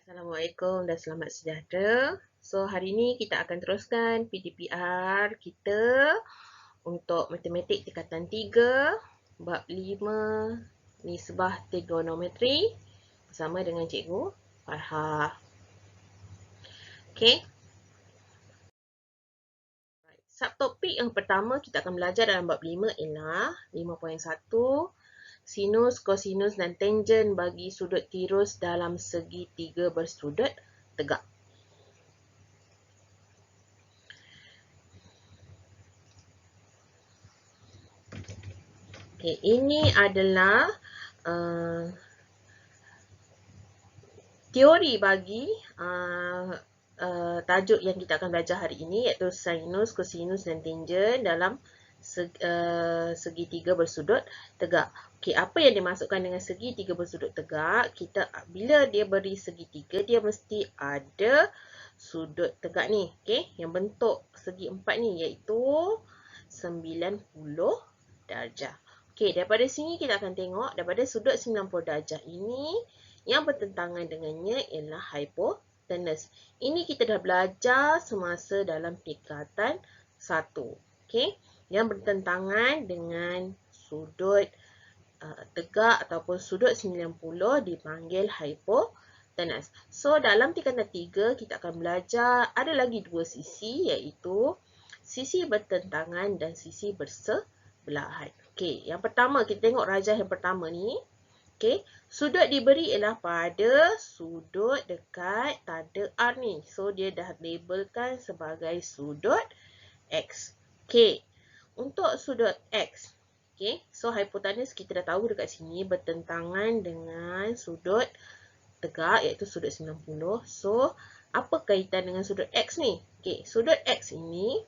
Assalamualaikum dan selamat sejahtera. So, hari ini kita akan teruskan PDPR kita untuk matematik tingkatan 3, bab 5, nisbah trigonometri bersama dengan Cikgu Farhah. Okey. Subtopik yang pertama kita akan belajar dalam bab 5 ialah 5.1 sinus, kosinus dan tangen bagi sudut tirus dalam segitiga bersudut tegak. Okay, ini adalah teori bagi tajuk yang kita akan belajar hari ini, iaitu sinus, kosinus dan tangen dalam segitiga bersudut tegak. Okay, apa yang dimasukkan dengan segitiga bersudut tegak? Bila dia beri segitiga, dia mesti ada sudut tegak ni, okay, yang bentuk segi empat ni, iaitu 90 darjah. Okay, daripada sini kita akan tengok daripada sudut 90 darjah ini, yang bertentangan dengannya ialah hipotenus. Ini kita dah belajar semasa dalam tingkatan 1. Okay, yang bertentangan dengan sudut tegak ataupun sudut 90 dipanggil hipotenus. So, dalam tingkatan 3 kita akan belajar ada lagi dua sisi, iaitu sisi bertentangan dan sisi bersebelahan. Okey, yang pertama kita tengok rajah yang pertama ni. Okey, sudut diberi ialah pada sudut dekat tanda R ni. So, dia dah labelkan sebagai sudut X. Okey, untuk sudut X, okey, so hipotenus kita dah tahu dekat sini bertentangan dengan sudut tegak, iaitu sudut 90. So, apa kaitan dengan sudut X ni? Okey, sudut X ini,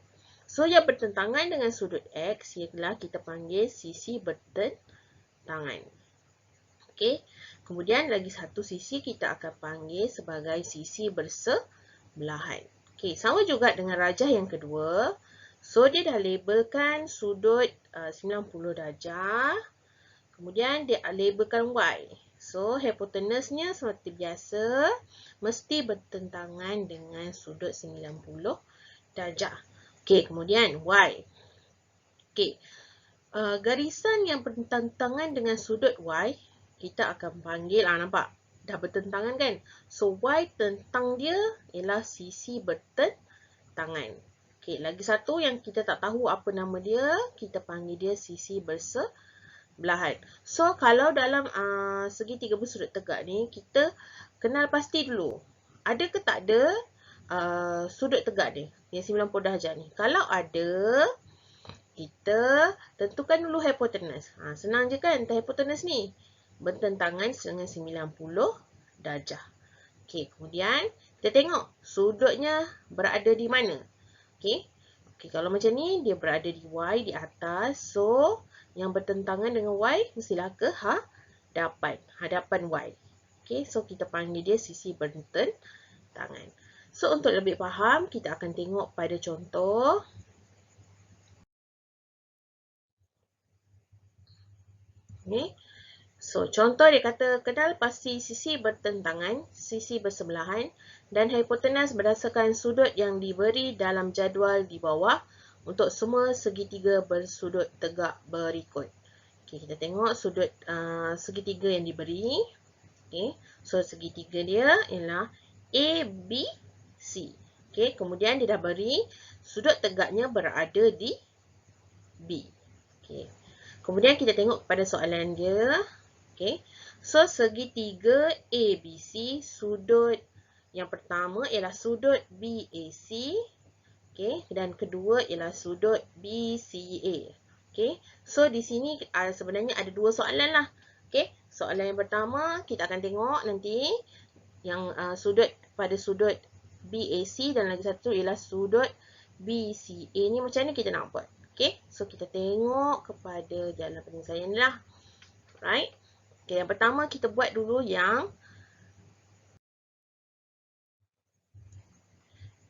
so yang bertentangan dengan sudut X ialah kita panggil sisi bertentangan. Okey, kemudian lagi satu sisi kita akan panggil sebagai sisi bersebelahan. Okey, sama juga dengan rajah yang kedua. So, dia dah labelkan sudut 90 darjah. Kemudian dia labelkan Y. So, hipotenusnya seperti biasa mesti bertentangan dengan sudut 90 darjah. Okey, kemudian Y. Okey, garisan yang bertentangan dengan sudut Y, kita akan panggil, nampak? Dah bertentangan kan? So, Y tentang dia ialah sisi bertentangan. Okey, lagi satu yang kita tak tahu apa nama dia, kita panggil dia sisi bersebelahan. So, kalau dalam segitiga bersudut tegak ni, kita kenal pasti dulu. Ada ke tak ada sudut tegak dia, yang 90 darjah ni? Kalau ada, kita tentukan dulu hipotenus. Senang je kan, hipotenus ni bertentangan dengan 90 darjah. Okey, kemudian kita tengok sudutnya berada di mana. Okey, kalau macam ni, dia berada di Y di atas. So, yang bertentangan dengan Y mestilah ke hadapan Y. Okey, so kita panggil dia sisi bertentangan. So, untuk lebih faham, kita akan tengok pada contoh. Okay. So, contoh dia kata, kenal pasti sisi bertentangan, sisi bersebelahan dan hipotenus berdasarkan sudut yang diberi dalam jadual di bawah untuk semua segitiga bersudut tegak berikut. Okay, kita tengok sudut segitiga yang diberi. Okay, so segitiga dia ialah A, B, C. Okay, kemudian dia dah beri sudut tegaknya berada di B. Okay. Kemudian kita tengok pada soalan dia. Okay. So, segitiga ABC, sudut yang pertama ialah sudut BAC. Okay. Dan kedua ialah sudut BCA. Okay. So, di sini sebenarnya ada dua soalan lah. Okay. Soalan yang pertama, kita akan tengok nanti yang sudut pada sudut BAC dan lagi satu ialah sudut BCA ni macam ni kita nak buat. Okay, so kita tengok kepada jalan penyelesaian ni lah. Right. Okay, yang pertama kita buat dulu yang.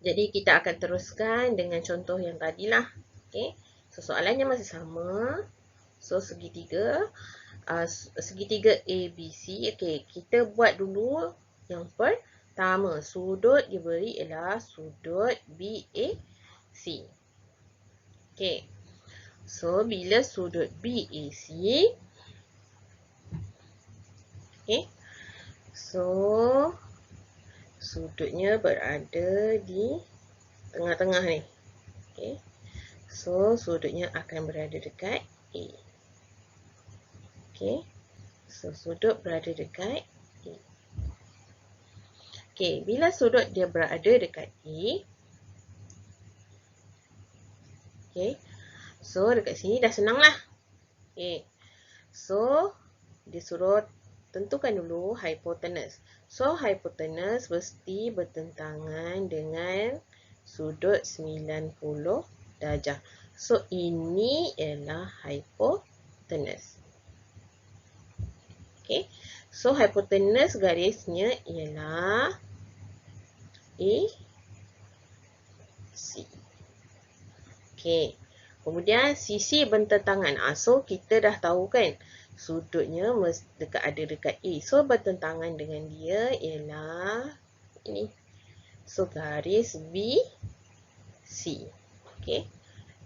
Jadi kita akan teruskan dengan contoh yang tadi lah. Okay, so soalannya masih sama. So segitiga ABC. Okay, kita buat dulu yang pertama, sudut diberi ialah sudut BAC. Okey. So, bila sudut BAC, okey. So, sudutnya berada di tengah-tengah ni. Okey. So, sudutnya akan berada dekat A. Okey. So, sudut berada dekat A. Okey, bila sudut dia berada dekat A, okey. So, dekat sini dah senang lah. Okay. So, dia suruh tentukan dulu hipotenus. So, hipotenus mesti bertentangan dengan sudut 90 darjah. So, ini ialah hipotenus. Okay. So, hipotenus garisnya ialah AC. Okay. Kemudian sisi bertentangan. So, kita dah tahu kan sudutnya ada dekat A. So, bertentangan dengan dia ialah ini. So, garis BC. Okay.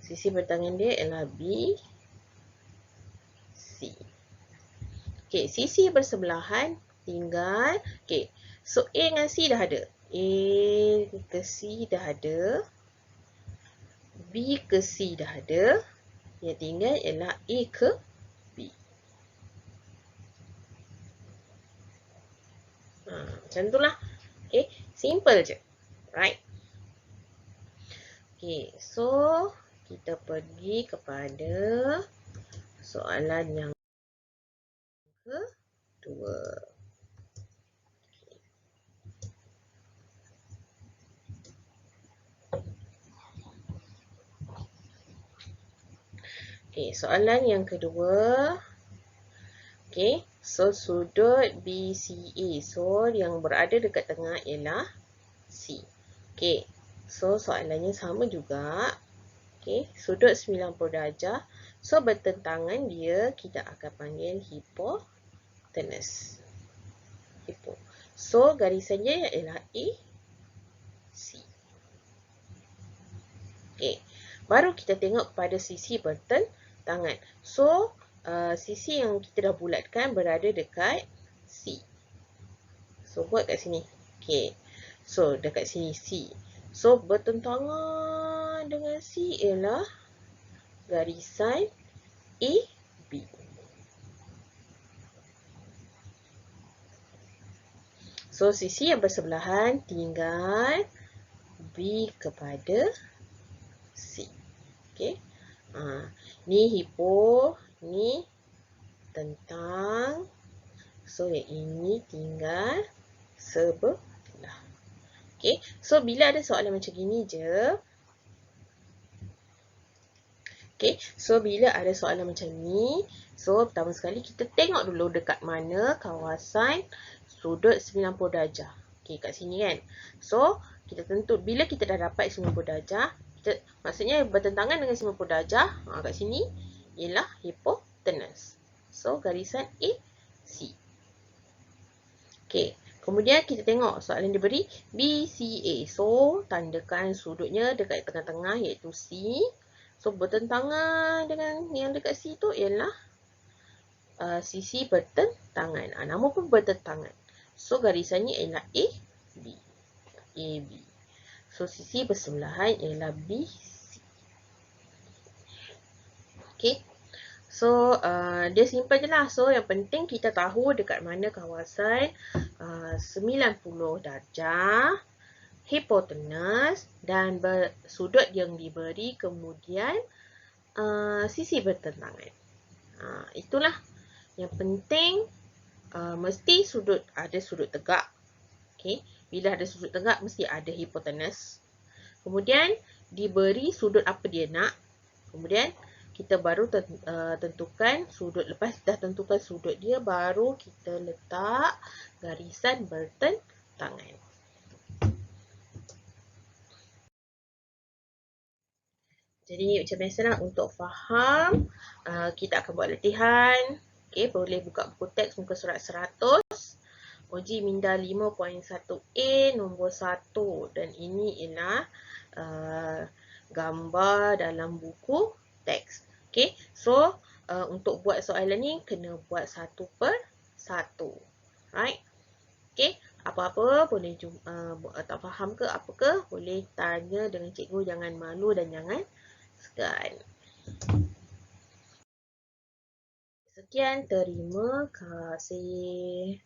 Sisi bertentangan dia ialah BC. Okay. Sisi bersebelahan tinggal. Okay. So, A dengan C dah ada. A ke C dah ada. B ke C dah ada. Yang tinggal ialah A ke B. Macam itulah. Okay. Simple je. Right. Okay. So, kita pergi kepada soalan yang kedua. Okay, soalan yang kedua. Okay, so sudut BCA. So, yang berada dekat tengah ialah C. Okay, so soalannya sama juga. Okay, sudut 90 darjah. So, bertentangan dia kita akan panggil hipotenus. So, garisannya ialah AC. Okay, baru kita tengok pada sisi bertentangan. So, sisi yang kita dah bulatkan berada dekat C. So, buat kat sini. Okay. So, dekat sini C. So, bertentangan dengan C ialah garisan AB. So, sisi yang bersebelahan tinggal B kepada C. Okay. Ni hipo, ni tentang. So, yang ini tinggal sebelah. Okay. So, bila ada soalan macam gini je. Okay. So, bila ada soalan macam ni. So, pertama sekali kita tengok dulu dekat mana kawasan sudut 90 darjah. Okay, kat sini kan. So, kita tentu bila kita dah dapat 90 darjah. Maksudnya bertentangan dengan 90 darjah. Kat sini ialah hipotenus. So, garisan AC. Okay. Kemudian kita tengok soalan dia beri BCA. So, tandakan sudutnya dekat tengah-tengah iaitu C. So, bertentangan dengan yang dekat C tu ialah sisi bertentangan. Nama pun bertentangan. So, garisannya ialah AB. AB. So, sisi bersebelahan ialah BC. Okay. So, dia simple je lah. So, yang penting kita tahu dekat mana kawasan 90 darjah, hipotenus dan sudut yang diberi, kemudian sisi bertentangan. Itulah. Yang penting, mesti ada sudut tegak. Okay. Bila ada sudut tegak, mesti ada hipotenus. Kemudian, diberi sudut apa dia nak. Kemudian, kita baru tentukan sudut. Lepas dah tentukan sudut dia, baru kita letak garisan bertentangan. Jadi, macam biasalah untuk faham, kita akan buat latihan. Okay, boleh buka buku teks muka surat 100. Oji minda 5.1a nombor 1 dan ini ialah gambar dalam buku teks. Okay, so untuk buat soalan ni kena buat satu per satu. Right? Okay, apa-apa boleh tak faham ke apa ke boleh tanya dengan cikgu, jangan malu dan jangan segan. Sekian, terima kasih.